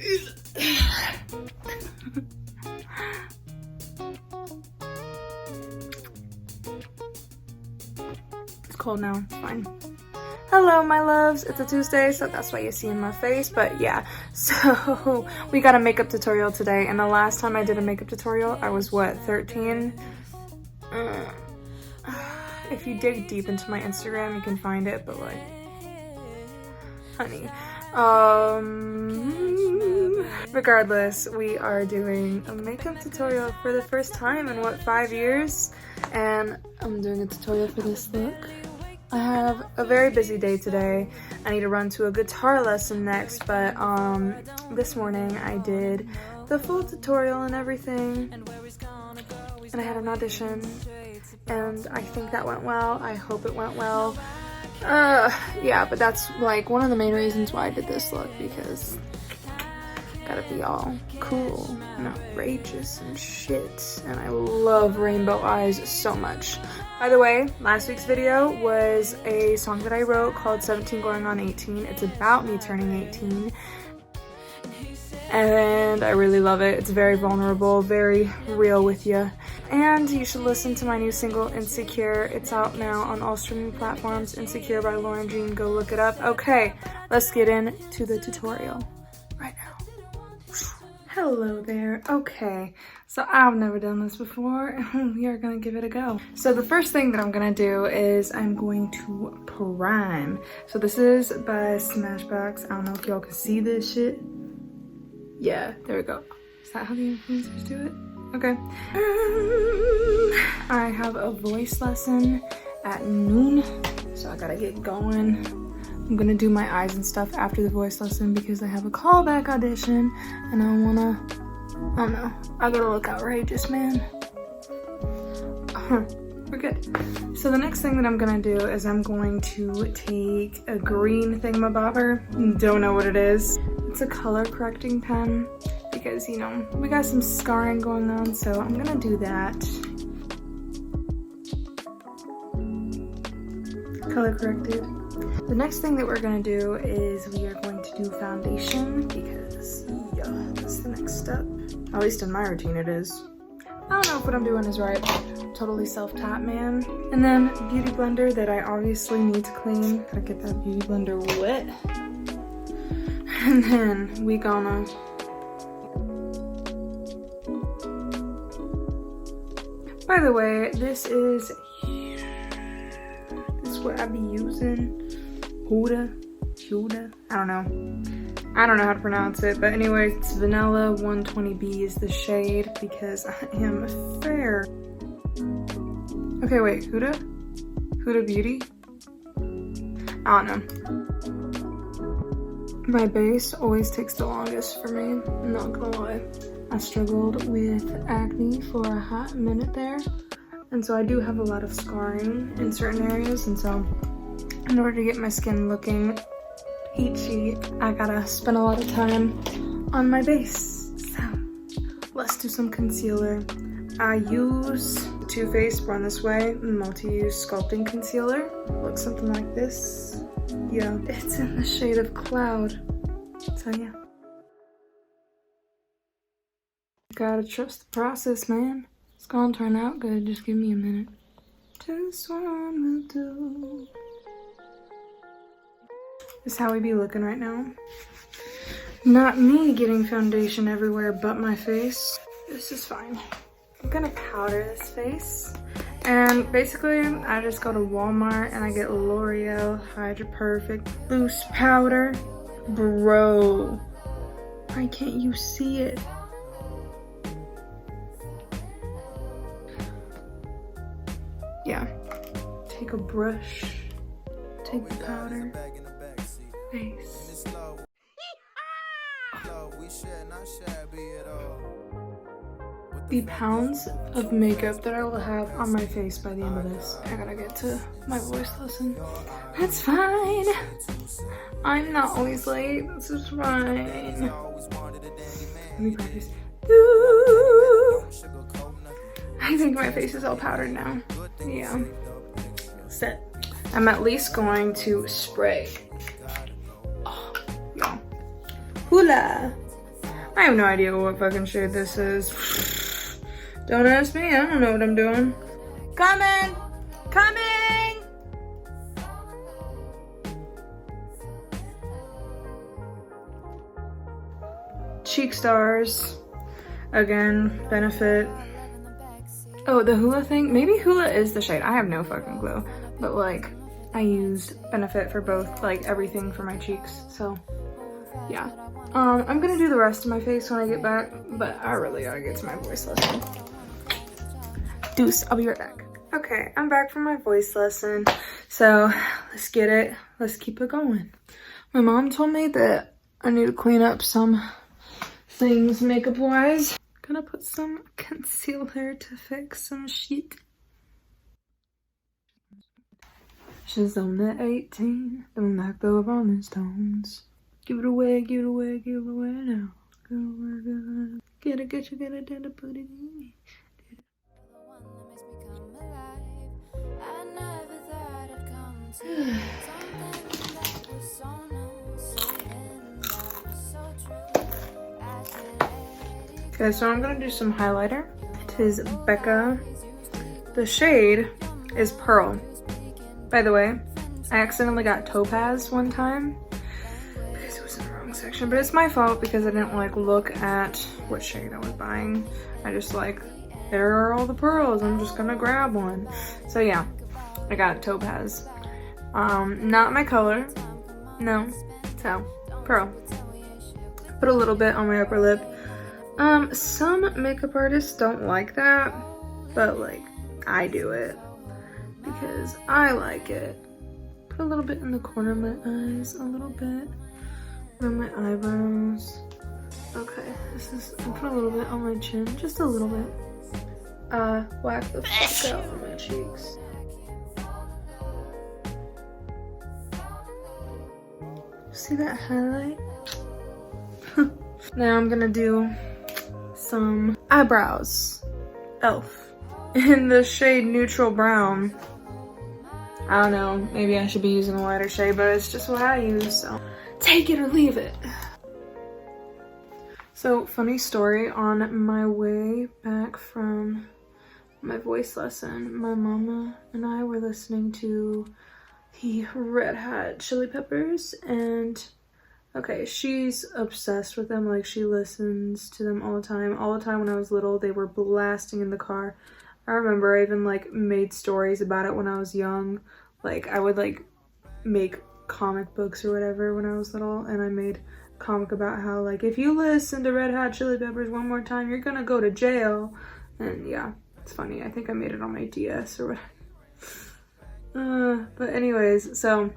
It's cold now, it's fine. Hello my loves, it's a Tuesday, so that's why you see in my face, but yeah. So we got a makeup tutorial today, and the last time I did a makeup tutorial, I was what, 13? If you dig deep into my Instagram, you can find it, but like, honey. Regardless, we are doing a makeup tutorial for the first time in what, 5 years? And I'm doing a tutorial for this look. I have a very busy day today. I need to run to a guitar lesson next, but this morning I did the full tutorial and everything, and I had an audition, and I think that went well. I hope it went well. Yeah, but that's like one of the main reasons why I did this look, because gotta be all cool and outrageous and shit, and I love rainbow eyes so much. By the way, last week's video was a song that I wrote called 17 Going on 18. It's about me turning 18, and I really love it. It's very vulnerable, very real with you. And you should listen to my new single, Insecure. It's out now on all streaming platforms. Insecure by Lauren Jean, go look it up. Okay, let's get into the tutorial right now. Hello there. Okay, so I've never done this before, and we are gonna give it a go. So the first thing that I'm gonna do is I'm going to prime. So this is by Smashbox. I don't know if y'all can see this shit. Yeah, there we go. Is that how the influencers do it? Okay. I have a voice lesson at noon, so I gotta get going. I'm gonna do my eyes and stuff after the voice lesson because I have a callback audition, and I don't know, I gotta look outrageous, man. We're good. So the next thing that I'm gonna do is I'm going to take a green thingamabobber. Don't know what it is. It's a color correcting pen because, you know, we got some scarring going on, so I'm gonna do that. Color corrected. The next thing that we're gonna do is we are going to do foundation because, yeah, that's the next step. At least in my routine it is. I don't know if what I'm doing is right. Totally self-taught, man. And then beauty blender that I obviously need to clean. Gotta get that beauty blender wet. And then we gonna by the way, this is what I be using. Huda, I don't know how to pronounce it, but anyways, it's Vanilla 120B is the shade because I am fair. Okay, wait, Huda Beauty? I don't know. My base always takes the longest for me, I'm not gonna lie. I struggled with acne for a hot minute there, and so I do have a lot of scarring in certain areas, and so in order to get my skin looking peachy, I gotta spend a lot of time on my base. So let's do some concealer. I use Too Faced Born This Way multi-use sculpting concealer. Looks something like this. Yeah, it's in the shade of Cloud. So yeah. Gotta trust the process, man. It's gonna turn out good, just give me a minute. Just one will do. This is how we be looking right now. Not me getting foundation everywhere but my face. This is fine. I'm gonna powder this face. And basically, I just go to Walmart and I get L'Oreal Hydra Perfect Loose Powder. Bro, why can't you see it? Yeah, take a brush, take the powder, face. The pounds of makeup that I will have on my face by the end of this. I gotta get to my voice lesson. That's fine. I'm not always late, this is fine. Let me practice. Ooh. I think my face is all powdered now. Yeah. Set. I'm at least going to spray. Oh, yeah. Hula. I have no idea what fucking shade this is. Don't ask me, I don't know what I'm doing. Coming! Coming! Cheek stars. Again, Benefit. Oh, the Hoola thing? Maybe Hoola is the shade. I have no fucking clue. But like, I used Benefit for both, like everything for my cheeks. So, yeah. I'm gonna do the rest of my face when I get back, but I really gotta get to my voice lesson. Deuce, I'll be right back. Okay, I'm back from my voice lesson. So, let's get it. Let's keep it going. My mom told me that I need to clean up some things makeup-wise. Gonna put some concealer to fix some shit. She's on the 18, don't like the Rolling Stones. Give it away, give it away, give it away now. Go, go. Get it, get it, then put it in me. Okay, so I'm gonna do some highlighter. It is Becca. The shade is Pearl. By the way, I accidentally got Topaz one time because it was in the wrong section, but it's my fault because I didn't like look at what shade I was buying. I just like, there are all the pearls, I'm just gonna grab one. So yeah, I got Topaz. Not my color, no, so Pearl. Put a little bit on my upper lip. Some makeup artists don't like that, but like, I do it because I like it. Put a little bit in the corner of my eyes, a little bit on my eyebrows. Okay, put a little bit on my chin, just a little bit. Whack the fuck out on my cheeks. See that highlight? Now I'm gonna do some eyebrows. Elf. In the shade Neutral Brown. I don't know, maybe I should be using a lighter shade, but it's just what I use, so take it or leave it. So, funny story, on my way back from my voice lesson, my mama and I were listening to the Red Hot Chili Peppers, and okay, she's obsessed with them, like she listens to them all the time. All the time when I was little, they were blasting in the car. I remember I even like made stories about it when I was young. Like I would like make comic books or whatever when I was little, and I made a comic about how like if you listen to Red Hot Chili Peppers one more time, you're gonna go to jail. And yeah, it's funny. I think I made it on my DS or whatever. But anyways, so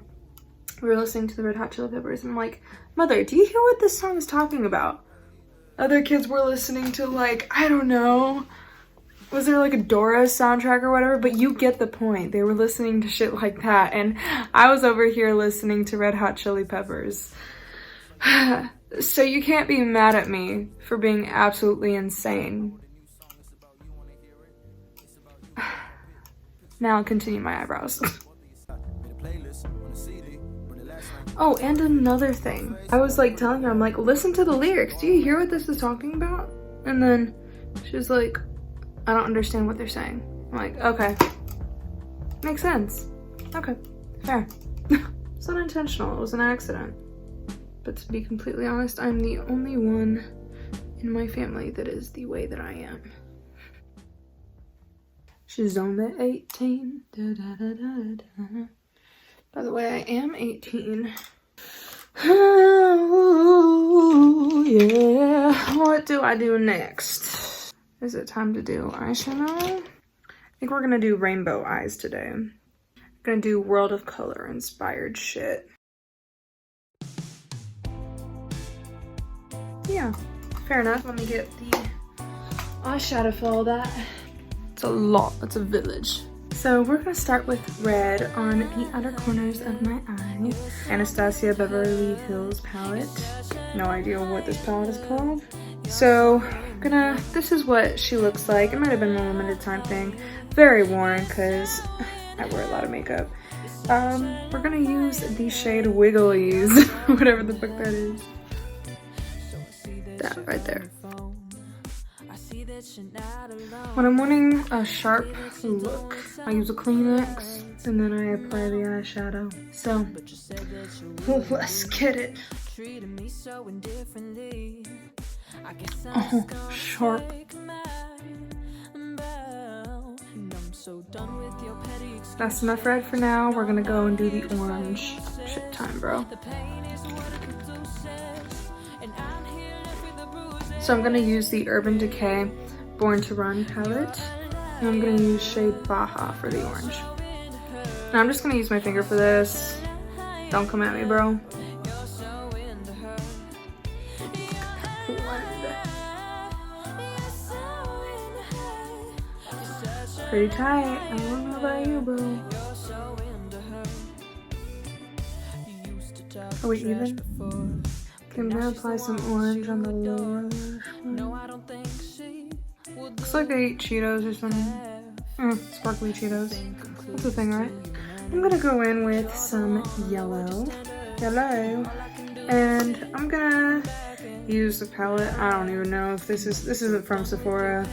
we were listening to the Red Hot Chili Peppers, and I'm like, Mother, do you hear what this song is talking about? Other kids were listening to like, I don't know, was there like a Dora soundtrack or whatever? But you get the point. They were listening to shit like that, and I was over here listening to Red Hot Chili Peppers. So you can't be mad at me for being absolutely insane. Now I'll continue my eyebrows. Oh, and another thing. I was like telling her, I'm like, listen to the lyrics. Do you hear what this is talking about? And then she was like, I don't understand what they're saying. I'm like, okay. Makes sense. Okay, fair. It's not intentional, it was an accident. But to be completely honest, I'm the only one in my family that is the way that I am. She's on the 18. Da, da, da, da, da. By the way, I am 18. Oh, yeah. What do I do next? Is it time to do eyeshadow? I think we're gonna do rainbow eyes today. I'm gonna do World of Color inspired shit. Yeah, fair enough. Let me get the eyeshadow for all that. It's a lot, it's a village. So we're gonna start with red on the outer corners of my eye. Anastasia Beverly Hills palette. No idea what this palette is called. So this is what she looks like. It might have been a limited time thing. Very worn because I wear a lot of makeup. We're gonna use the shade Wigglies, whatever the fuck that is. That right there. When I'm wanting a sharp look, I use a Kleenex and then I apply the eyeshadow. So, let's get it. Oh, sharp. That's enough red for now. We're gonna go and do the orange. Shit time, bro. So I'm gonna use the Urban Decay Born to Run palette. And I'm gonna use shade Baja for the orange. Now I'm just gonna use my finger for this. Don't come at me, bro. Pretty tight. I don't know about you, bro. Are we even? Okay, I'm gonna apply some orange on the lower lash line. Looks like I ate Cheetos or something. Sparkly Cheetos. That's the thing, right? I'm gonna go in with some yellow. And I'm gonna use the palette. I don't even know if this isn't from Sephora.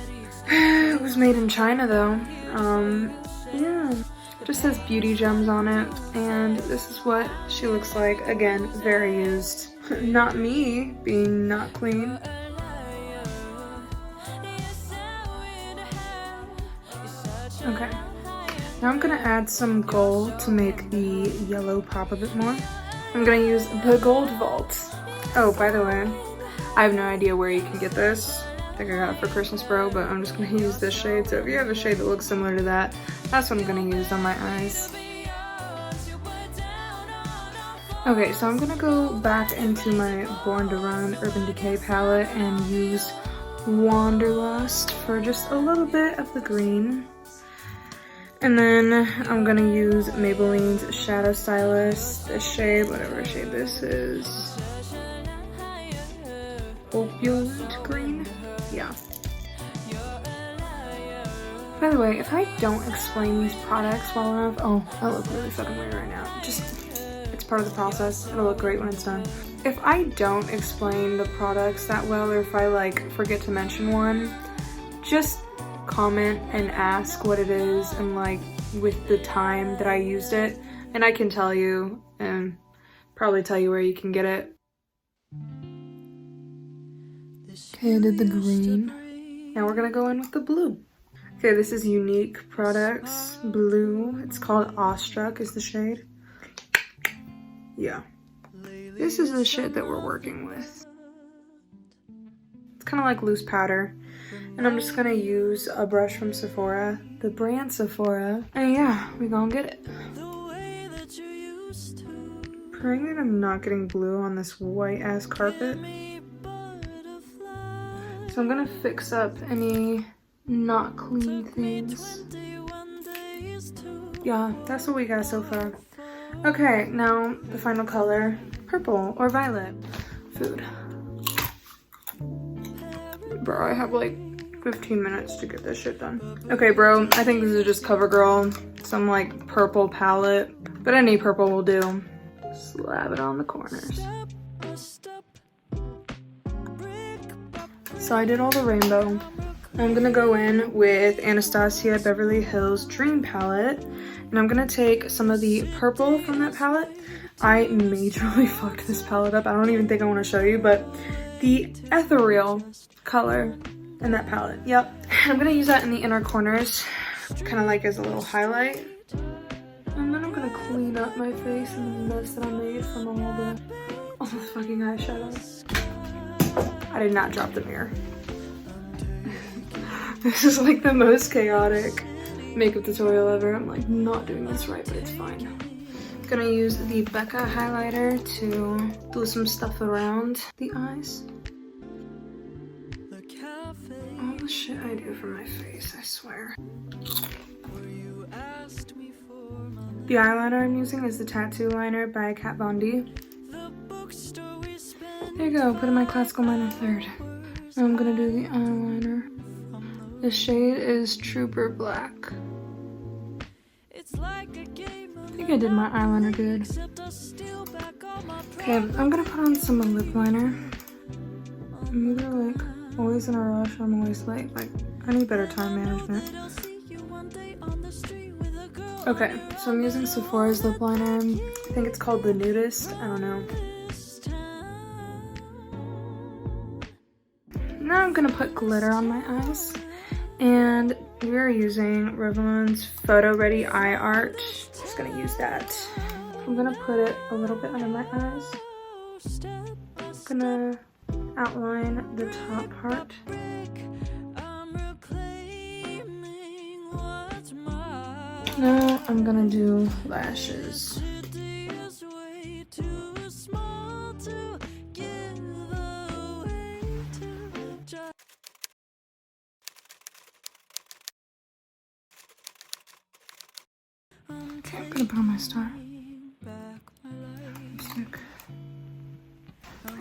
It was made in China though. Yeah. It just says Beauty Gems on it. And this is what she looks like. Again, very used. Not me being not clean. Okay. Now I'm gonna add some gold to make the yellow pop a bit more. I'm gonna use the Gold Vault. Oh, by the way, I have no idea where you can get this. I think I got it for Christmas, bro, but I'm just gonna use this shade. So if you have a shade that looks similar to that, that's what I'm gonna use on my eyes. Okay, so I'm gonna go back into my Born to Run Urban Decay palette and use Wanderlust for just a little bit of the green. And then I'm gonna use Maybelline's Shadow Stylist, this shade, whatever shade this is. Opulent green? Yeah. By the way, if I don't explain these products well enough, oh, I look really fucking weird right now. It's part of the process. It'll look great when it's done. If I don't explain the products that well, or if I like forget to mention one, just comment and ask what it is and like with the time that I used it, and I can tell you and probably tell you where you can get it. Okay, I did the green. Now we're gonna go in with the blue. Okay, this is Unique Products Blue. It's called Awestruck is the shade. Yeah. This is the shit that we're working with. It's kind of like loose powder. And I'm just gonna use a brush from Sephora, the brand Sephora. And yeah, we gonna get it. Praying that I'm not getting blue on this white ass carpet. So I'm gonna fix up any not clean things. Yeah, that's what we got so far. Okay, now the final color, purple or violet. Food. Bro, I have like 15 minutes to get this shit done. Okay, bro, I think this is just CoverGirl, some like purple palette, but any purple will do. Slab it on the corners. So I did all the rainbow. I'm gonna go in with Anastasia Beverly Hills Dream Palette, and I'm gonna take some of the purple from that palette. I majorly fucked this palette up. I don't even think I want to show you, but the ethereal color in that palette. Yep. I'm gonna use that in the inner corners, kind of like as a little highlight. And then I'm gonna clean up my face and the mess that I made from all the fucking eyeshadows. I did not drop the mirror. This is like the most chaotic makeup tutorial ever. I'm like not doing this right, but it's fine. Gonna use the Becca highlighter to do some stuff around the eyes. All the shit I do for my face, I swear. The eyeliner I'm using is the Tattoo Liner by Kat Von D. There you go, put in my classical minor third. Now I'm gonna do the eyeliner. The shade is Trooper Black. I think I did my eyeliner good. Okay, I'm gonna put on some lip liner. I'm either like always in a rush or I'm always late. Like, I need better time management. Okay, so I'm using Sephora's lip liner. I think it's called the Nudist. I don't know. Now I'm gonna put glitter on my eyes. And we are using Revlon's Photo Ready Eye Art. Just gonna use that. I'm gonna put it a little bit under my eyes. I'm gonna outline the top part. Now I'm gonna do lashes. Okay, I'm gonna put on my star. Lipstick.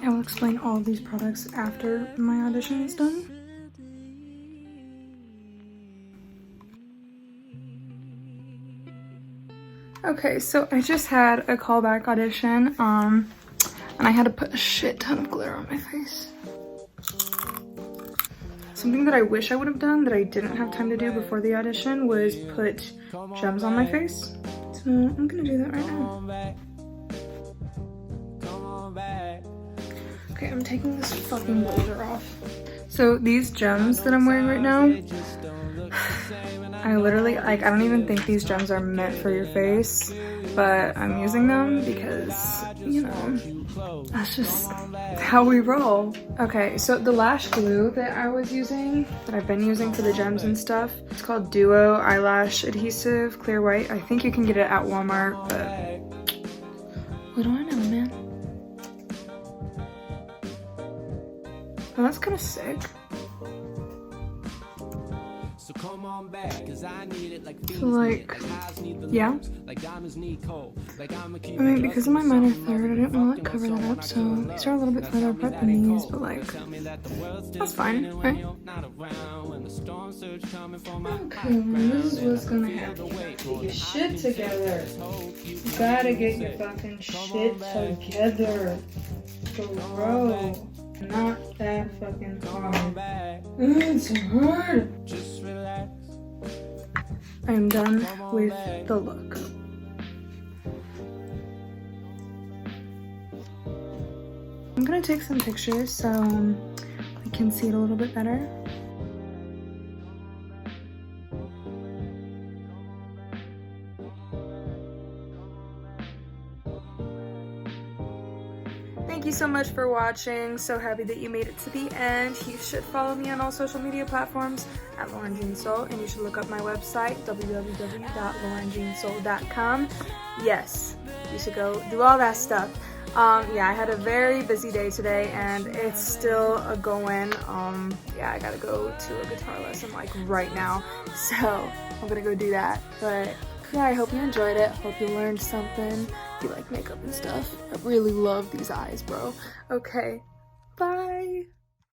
I will explain all of these products after my audition is done. Okay, so I just had a callback audition, and I had to put a shit ton of glitter on my face. Something that I wish I would have done that I didn't have time to do before the audition was put gems on my face. So I'm gonna do that right now. Okay, I'm taking this fucking blazer off. So these gems that I'm wearing right now, I literally, like, I don't even think these gems are meant for your face, but I'm using them because, you know, that's just how we roll. Okay, so the lash glue that I was using, that I've been using for the gems and stuff, it's called Duo Eyelash Adhesive Clear White. I think you can get it at Walmart, but what do I know, man? Oh, that's kind of sick. So like, yeah. I mean, because of my minor third, I didn't want to cover that up, so these are a little bit further apart than these, but like, that's fine, right? Okay, this is what's gonna happen. Get your shit together. You gotta get your fucking shit together. Bro. Not that fucking hard. It's hard. Just relax. I'm done with the look. I'm gonna take some pictures so I can see it a little bit better. Thank you so much for watching. So happy that you made it to the end. You should follow me on all social media platforms at Lauren Jean Soul, and you should look up my website, www.laurenjeansoul.com. Yes, you should go do all that stuff. Yeah, I had a very busy day today, and it's still a going. Yeah, I gotta go to a guitar lesson like right now, so I'm gonna go do that. But yeah, I hope you enjoyed it. Hope you learned something. If you like makeup and stuff, I really love these eyes, bro. Okay, bye.